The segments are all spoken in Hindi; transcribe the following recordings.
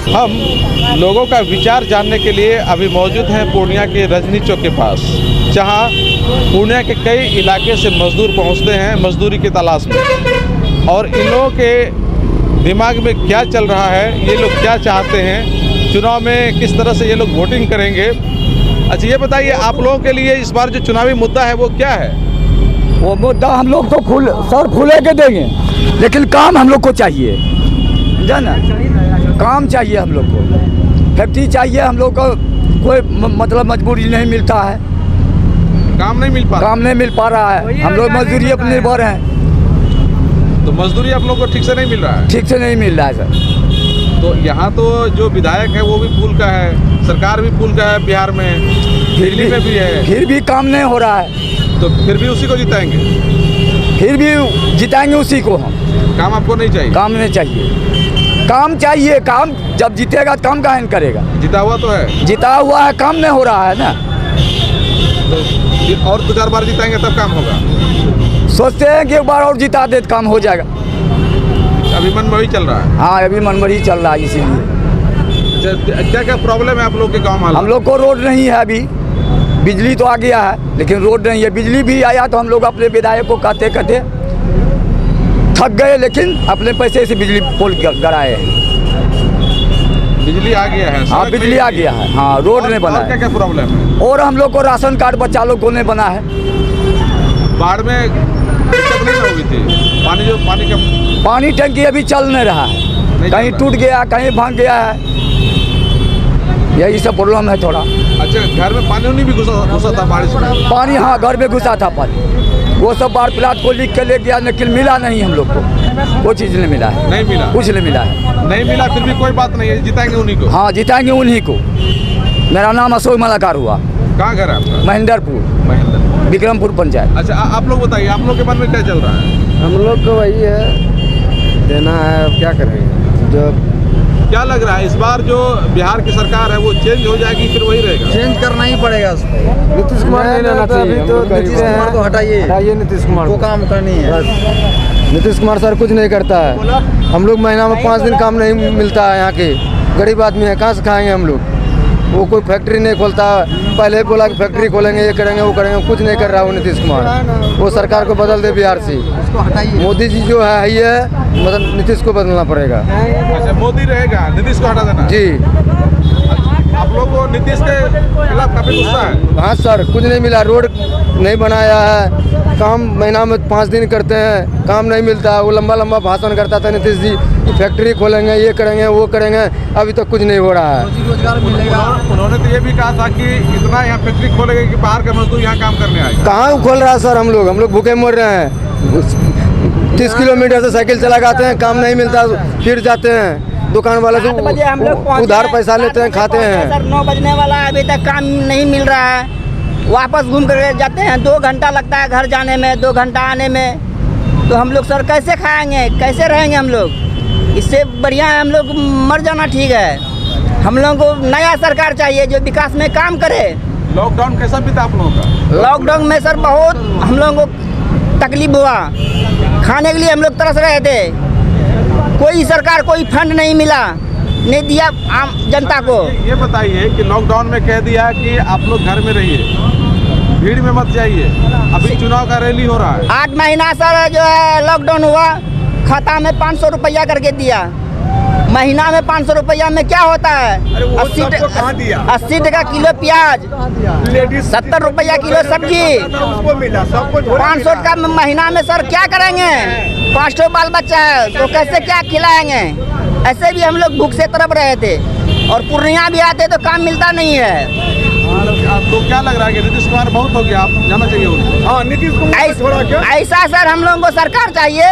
हम लोगों का विचार जानने के लिए अभी मौजूद हैं पूर्णिया के रजनी चौक के पास, जहां पूर्णिया के कई इलाके से मजदूर पहुंचते हैं मजदूरी की तलाश में। और इन लोगों के दिमाग में क्या चल रहा है, ये लोग क्या चाहते हैं, चुनाव में किस तरह से ये लोग वोटिंग करेंगे। अच्छा ये बताइए, आप लोगों के लिए इस बार जो चुनावी मुद्दा है वो क्या है? वो मुद्दा हम लोग तो खुले के देंगे, लेकिन काम हम लोग को चाहिए, जाना काम चाहिए हम लोग को, फैक्ट्री चाहिए हम लोग को। कोई मतलब मजबूरी नहीं मिलता है, काम नहीं मिल पा रहा है। हम लोग मजदूरी पर निर्भर हैं। तो मजदूरी आप लोग को ठीक से नहीं मिल रहा है? ठीक से नहीं मिल रहा है सर। तो यहाँ तो जो विधायक है वो भी फूल का है, सरकार भी फूल का है, बिहार में दिल्ली में भी है, फिर भी काम नहीं हो रहा है। तो फिर भी उसी को जिताएंगे? फिर भी जिताएंगे उसी को हम। काम आपको नहीं चाहिए? काम नहीं चाहिए, काम चाहिए। काम जब जीतेगा काम काहे नहीं करेगा? जीता हुआ तो है, जीता हुआ है, काम नहीं हो रहा है ना। तो और 2-4 बार जिताएंगे तब काम होगा? सोचते हैं कि एक बार और जिता दे तो काम हो जाएगा। अभी मन में वही चल रहा है? हाँ, अभी मन में ही चल रहा है। इसीलिए क्या क्या प्रॉब्लम है आप लोग के गाँव में? हम लोग को रोड नहीं है अभी, बिजली तो आ गया है लेकिन रोड नहीं है। बिजली भी आया तो हम लोग अपने विधायक को कहते कहते थक गए, लेकिन अपने पैसे से बिजली पोल गड़ाए हैं। बिजली आ गया है? हाँ, बिजली आ गया है। हाँ, रोड नहीं बना है। क्या क्या प्रॉब्लम है? और हम लोग को राशन कार्ड बच्चा लोग को नहीं बना है। बाढ़ में दिक्कत नहीं होगी थी? पानी टंकी अभी चल नहीं रहा है, कहीं टूट गया, कहीं भाग गया है। यही सब प्रॉब्लम है थोड़ा। अच्छा, घर में पानी भी घुसा था बारिश में? पानी, हाँ, घर में घुसा था पानी। वो सब बाढ़ प्लाट को लिख के ले गया, लेकिन मिला नहीं हम लोग को, वो चीज़ नहीं मिला है। नहीं मिला? कुछ नहीं मिला है। नहीं मिला, फिर भी कोई बात नहीं है, जिताएंगे उन्हीं को? हाँ, जिताएंगे उन्हीं को। मेरा नाम अशोक मलाकार हुआ। कहाँ घर है आपका? महेंद्रपुर, विक्रमपुर पंचायत। अच्छा, आप लोग बताइए, आप लोग के मन में क्या चल रहा है? हम लोग को वही है, देना है, अब क्या करेंगे। जो क्या लग रहा है इस बार जो बिहार की सरकार है वो चेंज हो जाएगी, फिर वही रहेगा? चेंज करना ही पड़ेगा उसको। नीतीश कुमार नहीं रहना चाहिए। तो नीतीश कुमार को हटाइए, नीतीश कुमार को काम करनी है। नीतीश कुमार सर कुछ नहीं करता है। हम लोग महीना में 5 दिन काम नहीं मिलता है। यहाँ के गरीब आदमी है, कहाँ से खाएंगे हम लोग? वो कोई फैक्ट्री नहीं खोलता। पहले बोला कि फैक्ट्री खोलेंगे, ये करेंगे, वो करेंगे, कुछ नहीं कर रहा वो नीतीश कुमार। वो सरकार को बदल दे बिहार से। मोदी जी जो है ये मतलब नीतीश को बदलना पड़ेगा। अच्छा, मोदी रहेगा, नीतीश को हटा देना जी। आप लोग को नीतीश के खिलाफ काफी गुस्सा है? हाँ सर, कुछ नहीं मिला, रोड नहीं बनाया है, काम महीना में 5 दिन करते हैं, काम नहीं मिलता। वो लंबा लंबा भाषण करता था नीतीश जी कि फैक्ट्री खोलेंगे, ये करेंगे, वो करेंगे, अभी तक कुछ नहीं हो रहा है। उन्होंने तो ये भी कहा था कि इतना यहाँ फैक्ट्री खोलेंगे कि बाहर का मजदूर यहाँ काम करने आएगा। कहाँ खोल रहा है सर? हम लोग भूखे मर रहे हैं। 30 किलोमीटर से साइकिल चला जाते हैं, काम नहीं मिलता, फिर जाते हैं दुकान वाले से उधार पैसा लेते हैं, खाते हैं। सर 9 बजने वाला है, अभी तक काम नहीं मिल रहा है। वापस घूम कर जाते हैं, 2 घंटा लगता है घर जाने में, 2 घंटा आने में। तो हम लोग सर कैसे खाएंगे, कैसे रहेंगे हम लोग? इससे बढ़िया है हम लोग मर जाना ठीक है। हम लोगों को नया सरकार चाहिए जो विकास में काम करे। लॉकडाउन कैसा बीता आप लोगों का? लॉकडाउन में सर बहुत हम लोगों को तकलीफ हुआ, खाने के लिए हम लोग तरस रहे थे। कोई सरकार कोई फंड नहीं मिला, नहीं दिया आम जनता को। ये बताइए कि लॉकडाउन में कह दिया कि आप लोग घर में रहिए, भीड़ में मत जाइए, अभी चुनाव का रैली हो रहा है। 8 महीना सर जो है लॉकडाउन हुआ, खाता में 500 रुपया करके दिया। महीना में 500 रुपया में क्या होता है? 80 टका किलो प्याज, 70 रुपया किलो सब्जी, 500 का महीना में सर क्या करेंगे? 5 बाल बच्चा है तो कैसे क्या खिलाएंगे? ऐसे भी हम लोग भूख से तड़प रहे थे। और पूर्णिया भी आते तो काम मिलता नहीं है। आपको क्या लग रहा है कि नीतीश कुमार बहुत हो गया, आप जाना चाहिए उनको? हाँ, नीतीश कुमार ऐसा सर हम लोगों को सरकार चाहिए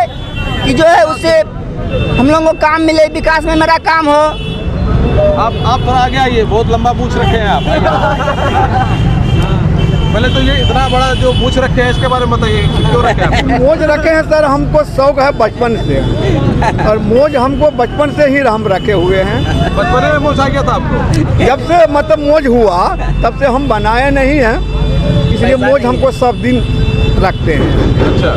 कि जो है उससे हम लोगों को काम मिले, विकास में मेरा काम हो। आप थोड़ा आगे आइए, बहुत लंबा पूछ रखे हैं आप। पहले तो ये इतना बड़ा जो पूछ रखे हैं इसके बारे में बताइए, क्यों रखे हैं? मोज रखे हैं सर, हमको शौक है बचपन से, और मोज हमको बचपन से ही हम रखे हुए हैं। बचपन में मोज आ गया था आपको? जब से मतलब मोज हुआ तब से हम बनाए नहीं हैं, इसलिए मोज हमको सब दिन रखते हैं। अच्छा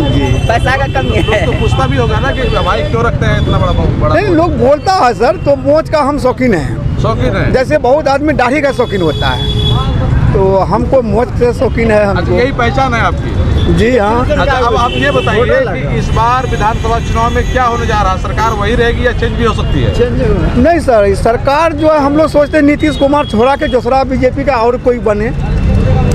जी। पैसा का कमी लोग है। तो पूछता भी होगा ना कि भाई क्यों रखते हैं इतना बड़ा नहीं, लोग बोलता है सर, तो मोच का हम शौकीन हैं। शौकीन है। जैसे बहुत आदमी दाढ़ी का शौकीन होता है, तो हमको मोच से शौकीन है अच्छा, हमको। यही पहचान है आपकी। जी हाँ। अच्छा, अब आप ये बताइए कि इस बार विधानसभा चुनाव में क्या होने जा रहा है? सरकार वही रहेगी या चेंज भी हो सकती है? नहीं सर, इस सरकार जो है हम लोग सोचते हैं नीतीश कुमार छोड़ा के दूसरा बीजेपी का और कोई बने,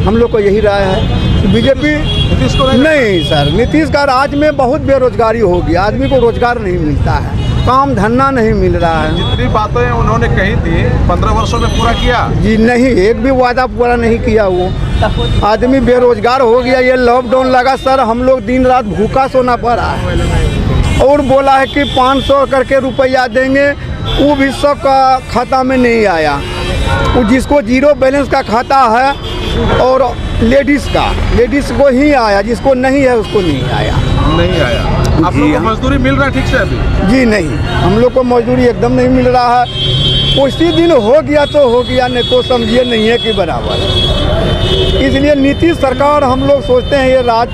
हम लोग को यही राय है। बीजेपी नीतीश को नहीं सर, नीतीश का राज में बहुत बेरोजगारी होगी, आदमी को रोजगार नहीं मिलता है, काम धंधा नहीं मिल रहा है। जितनी बातें उन्होंने कही थी 15 वर्षों में पूरा किया? जी नहीं, एक भी वादा पूरा नहीं किया। वो आदमी बेरोजगार हो गया। ये लॉकडाउन लगा सर, हम लोग दिन रात भूखा सोना पड़ा है। और बोला है कि 500 करके रुपया देंगे, वो भी सबका खाता में नहीं आया। वो जिसको जीरो बैलेंस का खाता है और लेडीज़ को ही आया, जिसको नहीं है उसको नहीं आया। नहीं आया। आप लोग को मजदूरी मिल रहा है ठीक से अभी? जी नहीं, हम लोग को मजदूरी एकदम नहीं मिल रहा है। उसी दिन हो गया तो हो गया, नहीं तो समझिए नहीं है कि बराबर। इसलिए नीतीश सरकार हम लोग सोचते हैं ये राज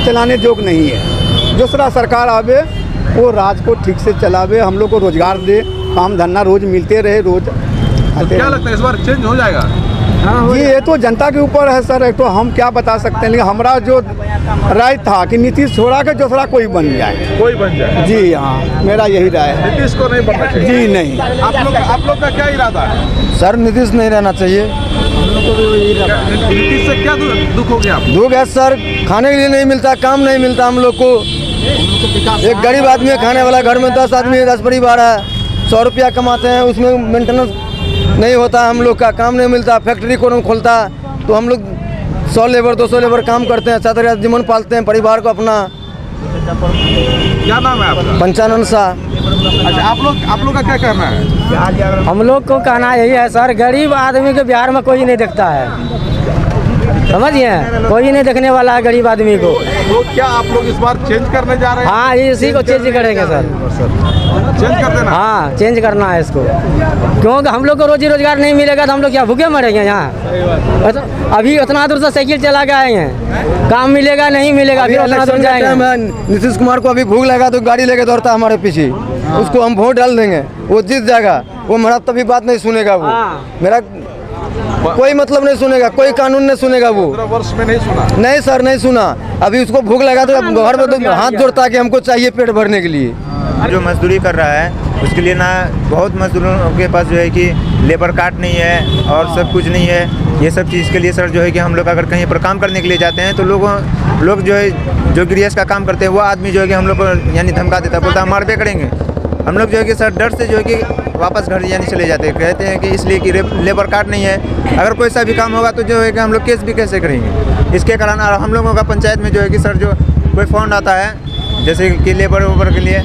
चलाने योग्य नहीं है। दूसरा सरकार आवे, वो राज को ठीक से चलावे, हम लोग को रोजगार दे, काम धंधा रोज मिलते रहे, रोज तो क्या लगता है इस बार चेंज हो जाएगा? जी ये तो जनता के ऊपर है सर, तो हम क्या बता सकते हैं। लेकिन हमारा जो राय था कि नीतीश छोड़ा के दूसरा कोई बन जाए। कोई बन जाए। जी हाँ, मेरा यही राय है। नीतीश को नहीं बनना चाहिए? जी नहीं। आप लोग का क्या इरादा है? सर नीतीश नहीं रहना चाहिए। नीतीश से क्या दुख हो गया आपको? दुख है सर, खाने के लिए नहीं मिलता, काम नहीं मिलता हम लोग को। एक गरीब आदमी है खाने वाला, घर में 10 आदमी 10 परिवार है, 100 रुपया कमाते हैं, उसमें मेंटेनेंस नहीं होता, हम लोग का काम नहीं मिलता। फैक्ट्री को खोलता तो हम लोग 100 लेबर 200 लेबर काम करते हैं, 7 जीवन पालते हैं परिवार को अपना। क्या नाम है आपका? पंचानन शाह। अच्छा, आप लोग का क्या कहना है? हम लोग को कहना यही है सर, गरीब आदमी के बिहार में कोई नहीं देखता है, समझिए, कोई नहीं देखने वाला है गरीब आदमी को। तो क्या आप लोग इस बार चेंज करने जा रहे हैं? हाँ, इसी को चेंज करेंगे सर। चेंज कर देना। हाँ, चेंज करना है इसको, क्योंकि हम लोग को रोजी रोजगार नहीं मिलेगा तो हम लोग क्या भूखे मरेंगे यहाँ? अभी उतना दूर से साइकिल चला के आए हैं, काम मिलेगा नहीं मिलेगा, फिर उतना दूर जाएंगे। नीतीश कुमार को अभी भूख लगा तो गाड़ी लेके दौड़ता है हमारे पीछे, उसको हम वोट डाल देंगे, वो जीत जाएगा। वो मेरा तभी बात नहीं सुनेगा, वो मेरा कोई मतलब नहीं सुनेगा, कोई कानून नहीं सुनेगा। वो 15 वर्ष में नहीं सुना? नहीं सर, नहीं सुना। अभी उसको भूख लगा तो घर में तो हाथ जोड़ता है कि हमको चाहिए पेट भरने के लिए। जो मजदूरी कर रहा है उसके लिए ना बहुत मजदूरों के पास जो है कि लेबर कार्ड नहीं है और सब कुछ नहीं है। ये सब चीज़ के लिए सर जो है कि हम लोग अगर कहीं पर काम करने के लिए जाते हैं तो लोग जो है जो गृहस्थ का काम करते हैं वो आदमी जो है कि हम लोग को यानी धमका देता है, बोलता है मार पे करेंगे। हम लोग जो है कि सर डर से जो है कि वापस घर यानी चले जाते हैं, कहते हैं कि इसलिए कि लेबर कार्ड नहीं है। अगर कोई सा भी काम होगा तो जो है कि हम लोग केस भी कैसे करेंगे। इसके कारण हम लोगों का पंचायत में जो है कि सर जो कोई फंड आता है जैसे कि लेबर वेबर के लिए,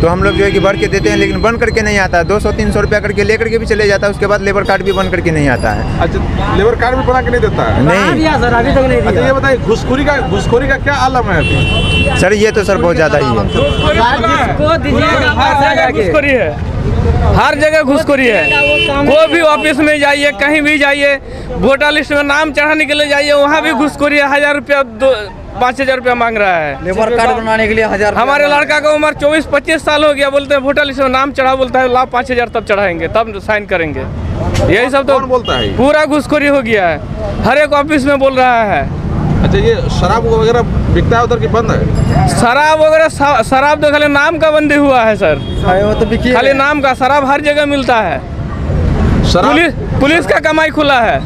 तो हम लोग जो है कि भर के देते हैं, लेकिन बन करके नहीं आता है। 200-300 रुपया करके ले करके भी चले जाता है, उसके बाद लेबर कार्ड भी बन करके नहीं आता है। अच्छा, लेबर कार्ड भी बना के नहीं देता है? नहीं सर, अभी तक नहीं अच्छा, ये बताइए घुसखोरी का क्या आलम है अभी? सर, ये तो सर बहुत ज़्यादा ही है। घुसखोरी है, हर जगह घुसखोरी है। कोई भी ऑफिस में जाइए, कहीं भी जाइए, वोटर लिस्ट में नाम चढ़ाने के लिए जाइए, वहाँ भी घुसखोरी है। 1000 रुपया 5,000 रुपया मांग रहा है। लेबर कार्ड बनाने के लिए 1000। हमारे लड़का का उम्र 24-25 साल हो गया, बोलते हैं वोटर लिस्ट में नाम चढ़ा, बोलता है ला 5,000 तब चढ़ाएंगे, तब साइन करेंगे। यही सब तो कौन बोलता है? पूरा घुसखोरी हो गया है, हर एक ऑफिस में बोल रहा है। अच्छा, ये शराब वगैरह बिकता है उधर की बंद है? शराब वगैरह शराब तो खाली नाम का बंदी हुआ है सर, खाली नाम का। शराब हर जगह मिलता है। पुलिस का कमाई खुला है,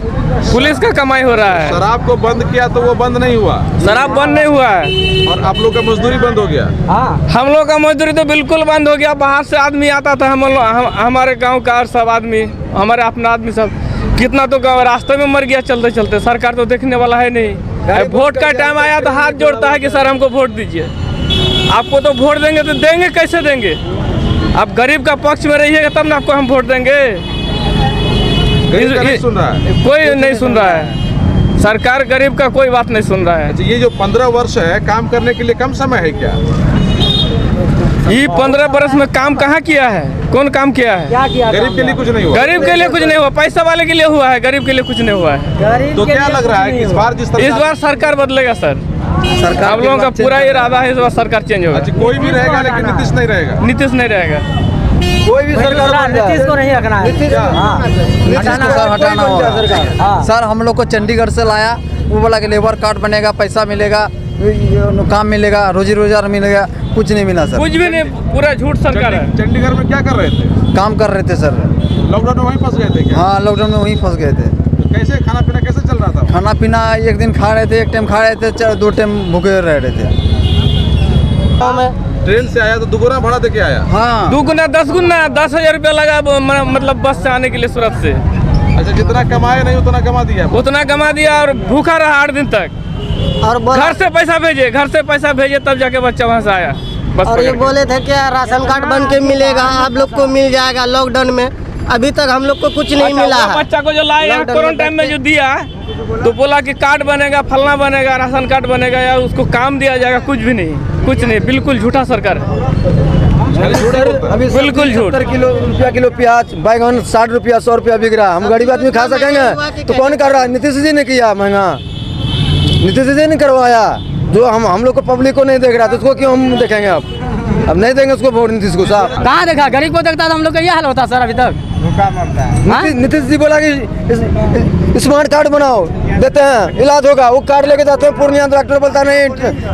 पुलिस का कमाई हो रहा है। शराब को बंद किया तो वो बंद नहीं हुआ? शराब बंद नहीं हुआ है। और आप लोग का मजदूरी बंद हो गया? हम लोग का मजदूरी तो बिल्कुल बंद हो गया। बाहर से आदमी आता था, हमारे गांव का सब आदमी, हमारे अपना आदमी सब कितना तो रास्ते में मर गया चलते चलते। सरकार तो देखने वाला है नहीं। वोट का टाइम आया तो हाथ जोड़ता है कि सर हमको वोट दीजिए। आपको तो वोट देंगे तो देंगे कैसे देंगे? आप गरीब का पक्ष में रहिएगा तब ना आपको हम वोट देंगे। नहीं सुन रहा है कोई नहीं सुन रहा है, सरकार गरीब का कोई बात नहीं सुन रहा है। अच्छा, ये जो 15 वर्ष है काम करने के लिए कम समय है क्या? ये 15 वर्ष में काम कहाँ किया है? कौन काम किया है? गरीब के लिए कुछ नहीं हुआ? गरीब के लिए कुछ नहीं हुआ, पैसा वाले के लिए हुआ है, गरीब के लिए कुछ नहीं हुआ है। तो क्या लग रहा है कि इस बार इस बार सरकार बदलेगा सर, हम लोगों का पूरा इरादा है इस बार सरकार चेंज होगा। अच्छा, कोई भी रहेगा लेकिन नीतीश नहीं रहेगा। नीतीश नहीं रहेगा। कोई भी सरकार नीतीश को नहीं रखना है। हटाना होगा। सर हम लोग को चंडीगढ़ से लाया, वो बोला कि लेबर कार्ड बनेगा, पैसा मिलेगा, काम मिलेगा, रोजी रोजगार मिलेगा, कुछ नहीं मिला सर। कुछ भी नहीं, पूरा झूठ सरकार है। चंडीगढ़ में क्या कर रहे थे? काम कर रहे थे सर। लॉकडाउन में वहीं फंस गए थे क्या? हाँ, लॉकडाउन में वहीं फंस गए थे। तो कैसे खाना पीना कैसे चल रहा था? खाना पीना एक दिन खा रहे थे, एक टाइम खा रहे थे, 2 टाइम भूखे रह रहे थे। ट्रेन से आया तो दुगुना भाड़ा दे के आया। हाँ, 2 गुना 10 गुना 10,000 रुपया लगा मतलब बस से आने के लिए सूरत से। अच्छा, जितना कमाए नहीं उतना कमा दिया। उतना कमा दिया और भूखा रहा 8 दिन तक। और घर से पैसा भेजे तब जाके बच्चा वहाँ से आया। बस और ये बोले थे क्या राशन कार्ड बन के मिलेगा, आप लोग को मिल जाएगा लॉकडाउन में। अभी तक हम लोग को कुछ नहीं मिला है। बच्चा को जो लाए यहाँ कोरोना टाइम में जो दिया तो बोला कि कार्ड बनेगा, फलना बनेगा, राशन कार्ड बनेगा या उसको काम दिया जाएगा। कुछ भी नहीं, कुछ नहीं, बिल्कुल झूठा सरकार है। अभी बिल्कुल झूठ। 70 किलो प्याज, बैगन 60 रुपया 100 रुपया बिक रहा है। हम गरीब आदमी खा सकेंगे तो कौन कर रहा है? नीतीश जी ने किया महंगा, नीतीश जी ने करवाया। जो हम लोग को पब्लिक को नहीं देख रहा तो उसको क्यों हम देखेंगे? अब नहीं देंगे उसको वोट नीतीश को साहब। कहाँ देखा? गरीब को देखता तो हम लोग का ये हाल होता सर अभी तक। नीतीश जी बोला कि स्मार्ट कार्ड बनाओ, देते हैं, इलाज होगा। वो कार्ड लेके जाते हैं पूर्णिया, डॉक्टर बोलता नहीं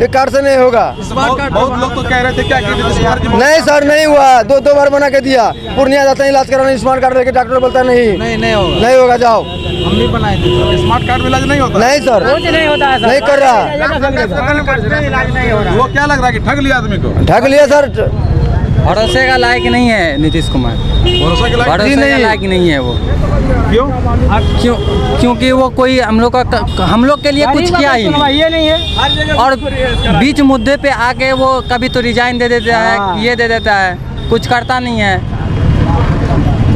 ये कार्ड से नहीं होगा। बहुत लोग तो कह रहे थे क्या कि नीतीश कुमार जी नहीं सर, नहीं हुआ। 2 बार बना के दिया। पूर्णिया जाते हैं इलाज कराने, स्मार्ट कार्ड लेके, डॉक्टर बोलता नहीं होगा जाओ। हम भी बनाए थे। स्मार्ट कार्ड में इलाज नहीं होता। नहीं सर, कुछ नहीं होता है सर। नहीं कर रहा। वो क्या लग रहा है कि ठग लिया आदमी को? ठग लिया सर। भरोसे का लायक नहीं है नीतीश कुमार। भरोसा के लायक भरोसे का लायक नहीं है वो। क्यों? क्योंकि वो कोई हम लोग के लिए कुछ किया ही नहीं है। और बीच मुद्दे पे आके वो कभी तो रिजाइन दे देता है, ये दे देता है, कुछ करता नहीं है।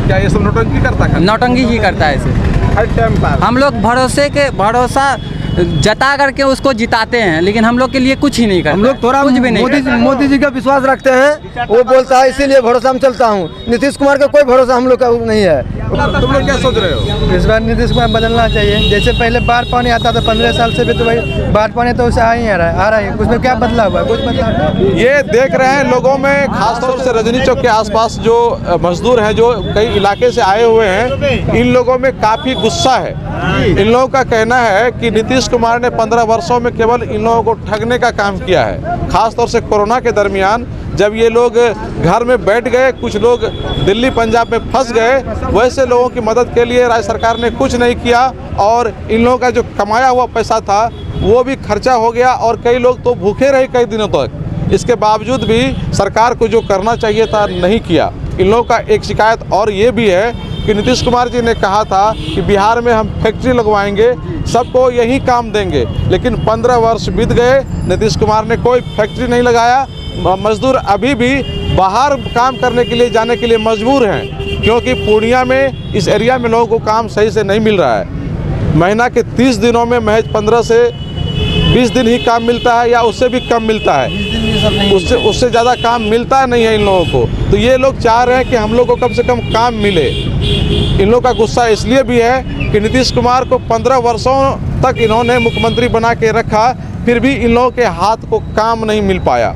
क्या ये सब नौटंकी करता है? नौटंकी ही करता है इसे। हर टाइम पर हम लोग भरोसा जता करके उसको जिताते हैं, लेकिन हम लोग के लिए कुछ ही नहीं करता। हम लोग थोड़ा कुछ भी नहीं मोदी जी का विश्वास रखते हैं। वो बोलता है इसीलिए भरोसा में चलता हूँ। नीतीश कुमार का कोई भरोसा हम लोग का नहीं है। तुम लोग क्या सोच रहे हो? इस बार नीतीश कुमार बदलना चाहिए। जैसे पहले बाढ़ पानी आता था 15 साल से भी, तो भाई बाढ़ पानी तो उसे आ रहा है। उसमें क्या बदलाव हुआ? कुछ बदलाव। ये देख रहे हैं लोगों में, खासतौर से रजनी चौक के आसपास जो मजदूर हैं जो कई इलाके से आए हुए हैं, इन लोगों में काफ़ी गुस्सा है। इन लोगों का कहना है कि नीतीश कुमार ने 15 वर्षों में केवल इन लोगों को ठगने का काम किया है। खासतौर से कोरोना के दरमियान जब ये लोग घर में बैठ गए, कुछ लोग दिल्ली पंजाब में फंस गए, वैसे लोगों की मदद के लिए राज्य सरकार ने कुछ नहीं किया और इन लोगों का जो कमाया हुआ पैसा था वो भी खर्चा हो गया और कई लोग तो भूखे रहे कई दिनों तक। इसके बावजूद भी सरकार को जो करना चाहिए था नहीं किया। इन लोगों का एक शिकायत और ये भी है कि नीतीश कुमार जी ने कहा था कि बिहार में हम फैक्ट्री लगवाएंगे, सबको यही काम देंगे, लेकिन 15 वर्ष बीत गए, नीतीश कुमार ने कोई फैक्ट्री नहीं लगाया। मजदूर अभी भी बाहर काम करने के लिए जाने के लिए मजबूर हैं, क्योंकि पूर्णिया में इस एरिया में लोगों को काम सही से नहीं मिल रहा है। महीना के 30 दिनों में महज 15 से 20 दिन ही काम मिलता है या उससे भी कम मिलता है। उससे ज़्यादा काम मिलता नहीं है इन लोगों को। तो ये लोग चाह रहे हैं कि हम लोग को कम से कम काम मिले। इन लोगों का गुस्सा इसलिए भी है कि नीतीश कुमार को 15 वर्षों तक इन्होंने मुख्यमंत्री बना के रखा, फिर भी इन लोगों के हाथ को काम नहीं मिल पाया।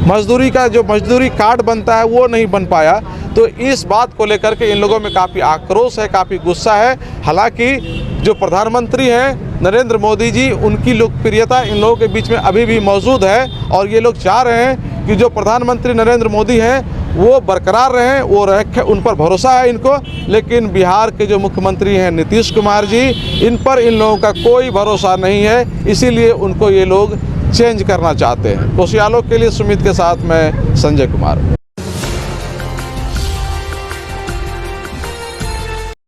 मजदूरी का जो मजदूरी कार्ड बनता है वो नहीं बन पाया। तो इस बात को लेकर के इन लोगों में काफ़ी आक्रोश है, काफ़ी गुस्सा है। हालांकि जो प्रधानमंत्री हैं नरेंद्र मोदी जी, उनकी लोकप्रियता इन लोगों के बीच में अभी भी मौजूद है और ये लोग चाह रहे हैं कि जो प्रधानमंत्री नरेंद्र मोदी हैं वो बरकरार रहें, वो रखे, उन पर भरोसा है इनको। लेकिन बिहार के जो मुख्यमंत्री हैं नीतीश कुमार जी, इन पर इन लोगों का कोई भरोसा नहीं है, इसीलिए उनको ये लोग चेंज करना चाहते हैं। कोसियालो के लिए सुमित के साथ मैं संजय कुमार।